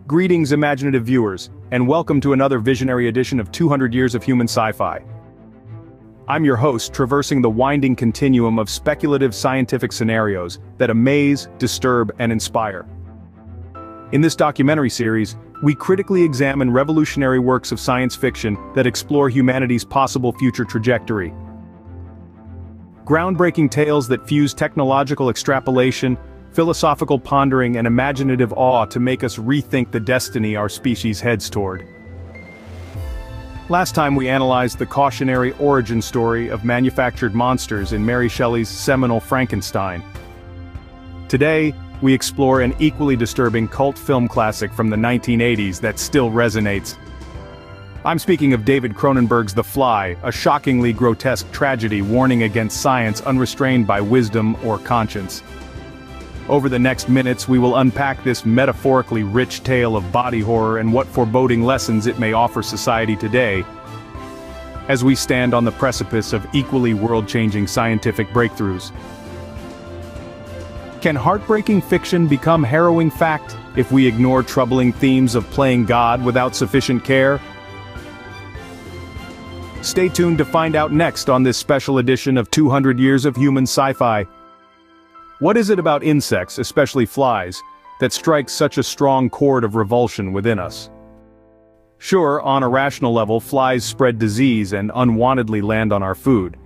Greetings, imaginative viewers, and welcome to another visionary edition of 200 Years of Human Sci-Fi. I'm your host, traversing the winding continuum of speculative scientific scenarios that amaze, disturb, and inspire. In this documentary series, we critically examine revolutionary works of science fiction that explore humanity's possible future trajectory. Groundbreaking tales that fuse technological extrapolation, philosophical pondering, and imaginative awe to make us rethink the destiny our species heads toward. Last time we analyzed the cautionary origin story of manufactured monsters in Mary Shelley's seminal Frankenstein. Today, we explore an equally disturbing cult film classic from the 1980s that still resonates. I'm speaking of David Cronenberg's The Fly, a shockingly grotesque tragedy warning against science unrestrained by wisdom or conscience. Over the next minutes we will unpack this metaphorically rich tale of body horror and what foreboding lessons it may offer society today, as we stand on the precipice of equally world-changing scientific breakthroughs. Can heartbreaking fiction become harrowing fact if we ignore troubling themes of playing God without sufficient care? Stay tuned to find out next on this special edition of 200 Years of Human Sci-Fi. What is it about insects, especially flies, that strikes such a strong chord of revulsion within us? Sure, on a rational level, flies spread disease and unwantedly land on our food.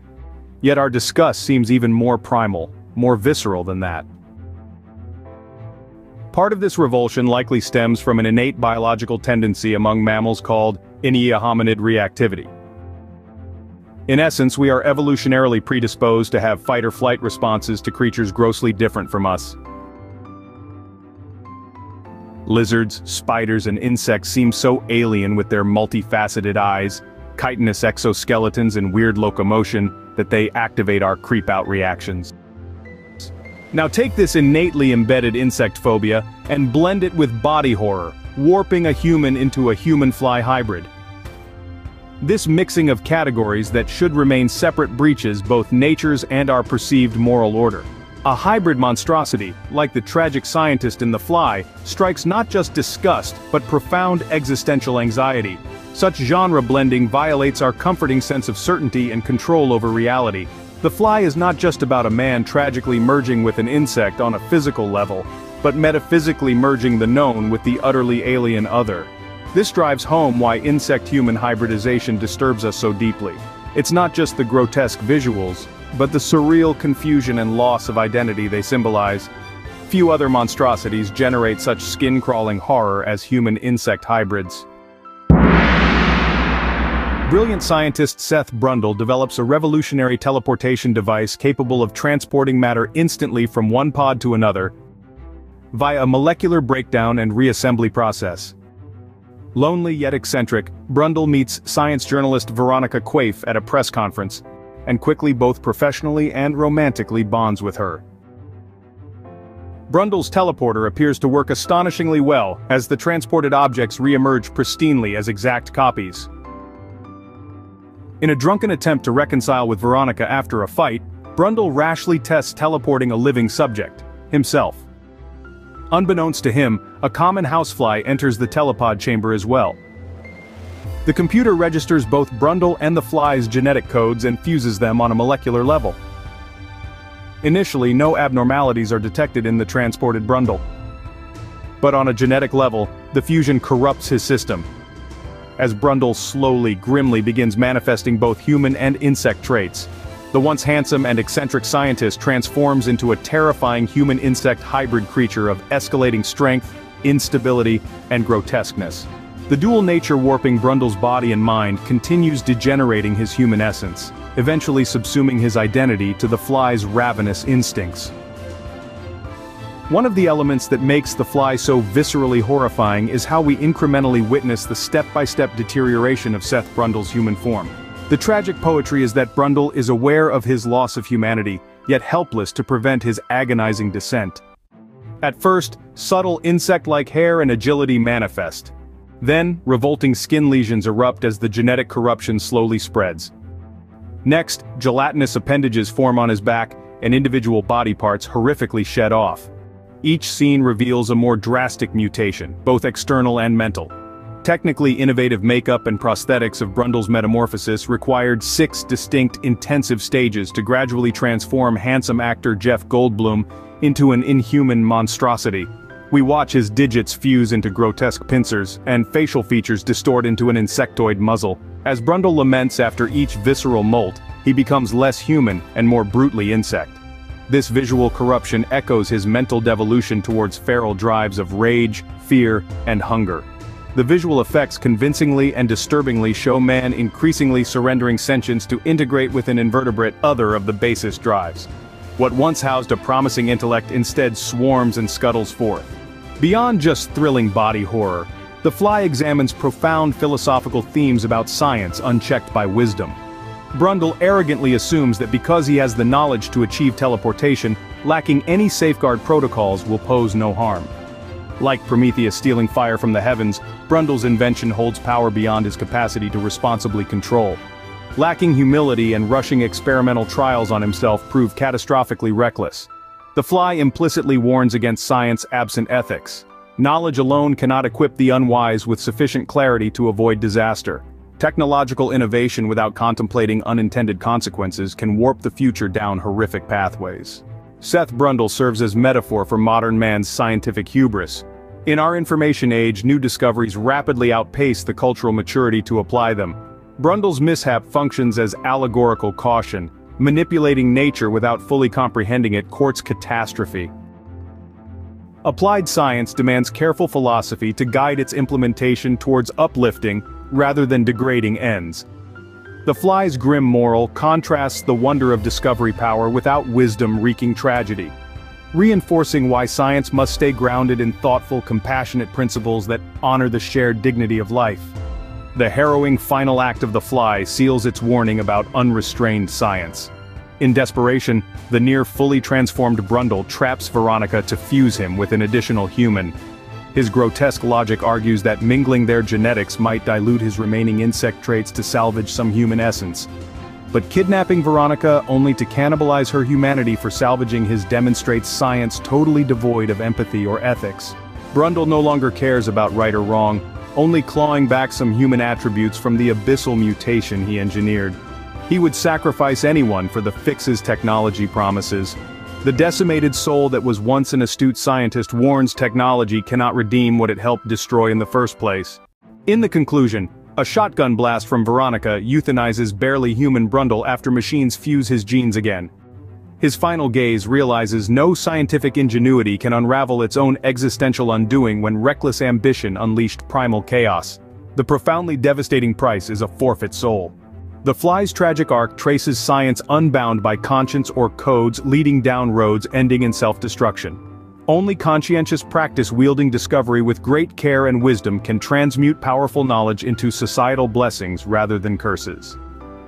Yet our disgust seems even more primal, more visceral than that. Part of this revulsion likely stems from an innate biological tendency among mammals called Inia hominid reactivity. In essence, we are evolutionarily predisposed to have fight-or-flight responses to creatures grossly different from us. Lizards, spiders, and insects seem so alien with their multifaceted eyes, chitinous exoskeletons, and weird locomotion that they activate our creep-out reactions. Now take this innately embedded insect phobia and blend it with body horror, warping a human into a human-fly hybrid. This mixing of categories that should remain separate breaches both nature's and our perceived moral order. A hybrid monstrosity, like the tragic scientist in The Fly, strikes not just disgust but profound existential anxiety. Such genre blending violates our comforting sense of certainty and control over reality. The Fly is not just about a man tragically merging with an insect on a physical level, but metaphysically merging the known with the utterly alien other. This drives home why insect-human hybridization disturbs us so deeply. It's not just the grotesque visuals, but the surreal confusion and loss of identity they symbolize. Few other monstrosities generate such skin-crawling horror as human-insect hybrids. Brilliant scientist Seth Brundle develops a revolutionary teleportation device capable of transporting matter instantly from one pod to another via a molecular breakdown and reassembly process. Lonely yet eccentric, Brundle meets science journalist Veronica Quaife at a press conference, and quickly both professionally and romantically bonds with her. Brundle's teleporter appears to work astonishingly well, as the transported objects re-emerge pristinely as exact copies. In a drunken attempt to reconcile with Veronica after a fight, Brundle rashly tests teleporting a living subject, himself. Unbeknownst to him, a common housefly enters the telepod chamber as well. The computer registers both Brundle and the fly's genetic codes and fuses them on a molecular level. Initially, no abnormalities are detected in the transported Brundle. But on a genetic level, the fusion corrupts his system, as Brundle slowly, grimly begins manifesting both human and insect traits. The once handsome and eccentric scientist transforms into a terrifying human-insect hybrid creature of escalating strength, instability, and grotesqueness. The dual nature warping Brundle's body and mind continues degenerating his human essence, eventually subsuming his identity to the fly's ravenous instincts. One of the elements that makes The Fly so viscerally horrifying is how we incrementally witness the step-by-step deterioration of Seth Brundle's human form. The tragic poetry is that Brundle is aware of his loss of humanity, yet helpless to prevent his agonizing descent. At first, subtle insect-like hair and agility manifest. Then, revolting skin lesions erupt as the genetic corruption slowly spreads. Next, gelatinous appendages form on his back, and individual body parts horrifically shed off. Each scene reveals a more drastic mutation, both external and mental. Technically innovative makeup and prosthetics of Brundle's metamorphosis required 6 distinct, intensive stages to gradually transform handsome actor Jeff Goldblum into an inhuman monstrosity. We watch his digits fuse into grotesque pincers, and facial features distort into an insectoid muzzle. As Brundle laments after each visceral molt, he becomes less human and more brutally insect. This visual corruption echoes his mental devolution towards feral drives of rage, fear, and hunger. The visual effects convincingly and disturbingly show man increasingly surrendering sentience to integrate with an invertebrate other of the basest drives. What once housed a promising intellect instead swarms and scuttles forth. Beyond just thrilling body horror, The Fly examines profound philosophical themes about science unchecked by wisdom. Brundle arrogantly assumes that because he has the knowledge to achieve teleportation, lacking any safeguard protocols will pose no harm. Like Prometheus stealing fire from the heavens, Brundle's invention holds power beyond his capacity to responsibly control. Lacking humility and rushing experimental trials on himself prove catastrophically reckless. The Fly implicitly warns against science absent ethics. Knowledge alone cannot equip the unwise with sufficient clarity to avoid disaster. Technological innovation without contemplating unintended consequences can warp the future down horrific pathways. Seth Brundle serves as metaphor for modern man's scientific hubris. In our information age, new discoveries rapidly outpace the cultural maturity to apply them. Brundle's mishap functions as allegorical caution. Manipulating nature without fully comprehending it courts catastrophe. Applied science demands careful philosophy to guide its implementation towards uplifting, rather than degrading ends. The Fly's grim moral contrasts the wonder of discovery power without wisdom wreaking tragedy, reinforcing why science must stay grounded in thoughtful, compassionate principles that honor the shared dignity of life. The harrowing final act of The Fly seals its warning about unrestrained science. In desperation, the near-fully transformed Brundle traps Veronica to fuse him with an additional human. His grotesque logic argues that mingling their genetics might dilute his remaining insect traits to salvage some human essence. But kidnapping Veronica only to cannibalize her humanity for salvaging his demonstrates science totally devoid of empathy or ethics. Brundle no longer cares about right or wrong, only clawing back some human attributes from the abyssal mutation he engineered. He would sacrifice anyone for the fixes technology promises. The decimated soul that was once an astute scientist warns technology cannot redeem what it helped destroy in the first place. In the conclusion, a shotgun blast from Veronica euthanizes barely human Brundle after machines fuse his genes again. His final gaze realizes no scientific ingenuity can unravel its own existential undoing when reckless ambition unleashed primal chaos. The profoundly devastating price is a forfeit soul. The Fly's tragic arc traces science unbound by conscience or codes leading down roads ending in self-destruction. Only conscientious practice wielding discovery with great care and wisdom can transmute powerful knowledge into societal blessings rather than curses.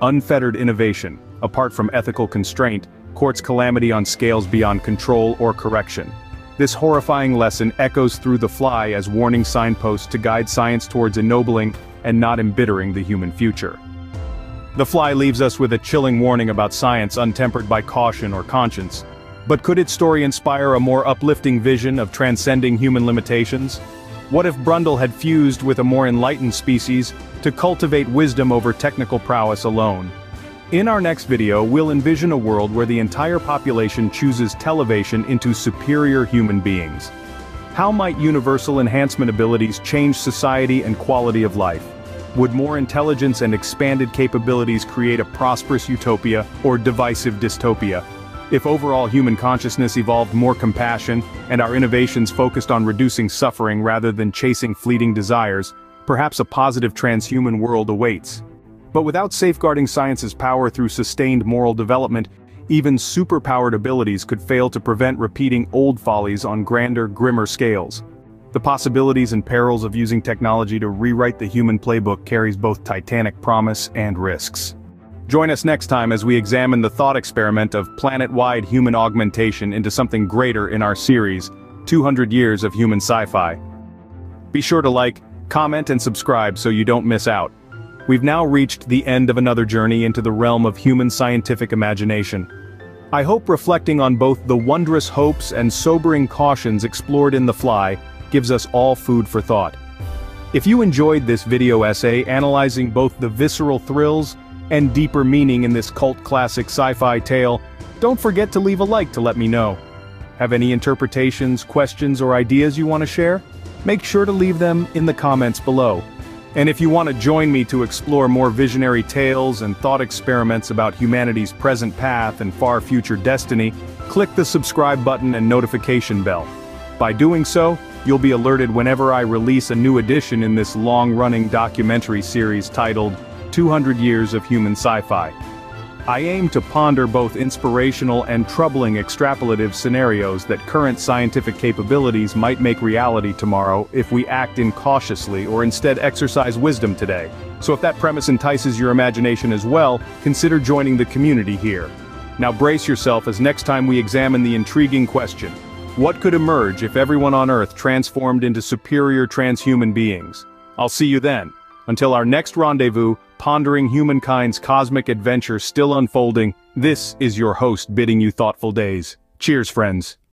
Unfettered innovation, apart from ethical constraint, courts calamity on scales beyond control or correction. This horrifying lesson echoes through The Fly as warning signposts to guide science towards ennobling and not embittering the human future. The Fly leaves us with a chilling warning about science untempered by caution or conscience. But could its story inspire a more uplifting vision of transcending human limitations? What if Brundle had fused with a more enlightened species to cultivate wisdom over technical prowess alone? In our next video, we'll envision a world where the entire population chooses televation into superior human beings. How might universal enhancement abilities change society and quality of life? Would more intelligence and expanded capabilities create a prosperous utopia or divisive dystopia? If overall human consciousness evolved more compassion, and our innovations focused on reducing suffering rather than chasing fleeting desires, perhaps a positive transhuman world awaits. But without safeguarding science's power through sustained moral development, even superpowered abilities could fail to prevent repeating old follies on grander, grimmer scales. The possibilities and perils of using technology to rewrite the human playbook carries both titanic promise and risks. Join us next time as we examine the thought experiment of planet-wide human augmentation into something greater in our series, 200 Years of Human Sci-Fi. Be sure to like, comment and subscribe so you don't miss out. We've now reached the end of another journey into the realm of human scientific imagination. I hope reflecting on both the wondrous hopes and sobering cautions explored in The Fly gives us all food for thought. If you enjoyed this video essay analyzing both the visceral thrills and deeper meaning in this cult classic sci-fi tale, don't forget to leave a like to let me know. Have any interpretations, questions, or ideas you want to share? Make sure to leave them in the comments below. And if you want to join me to explore more visionary tales and thought experiments about humanity's present path and far future destiny, click the subscribe button and notification bell. By doing so, you'll be alerted whenever I release a new edition in this long-running documentary series titled 200 Years of Human Sci-Fi. I aim to ponder both inspirational and troubling extrapolative scenarios that current scientific capabilities might make reality tomorrow if we act incautiously or instead exercise wisdom today. So if that premise entices your imagination as well, consider joining the community here. Now brace yourself as next time we examine the intriguing question: what could emerge if everyone on Earth transformed into superior transhuman beings? I'll see you then. Until our next rendezvous, pondering humankind's cosmic adventure still unfolding, this is your host bidding you thoughtful days. Cheers, friends.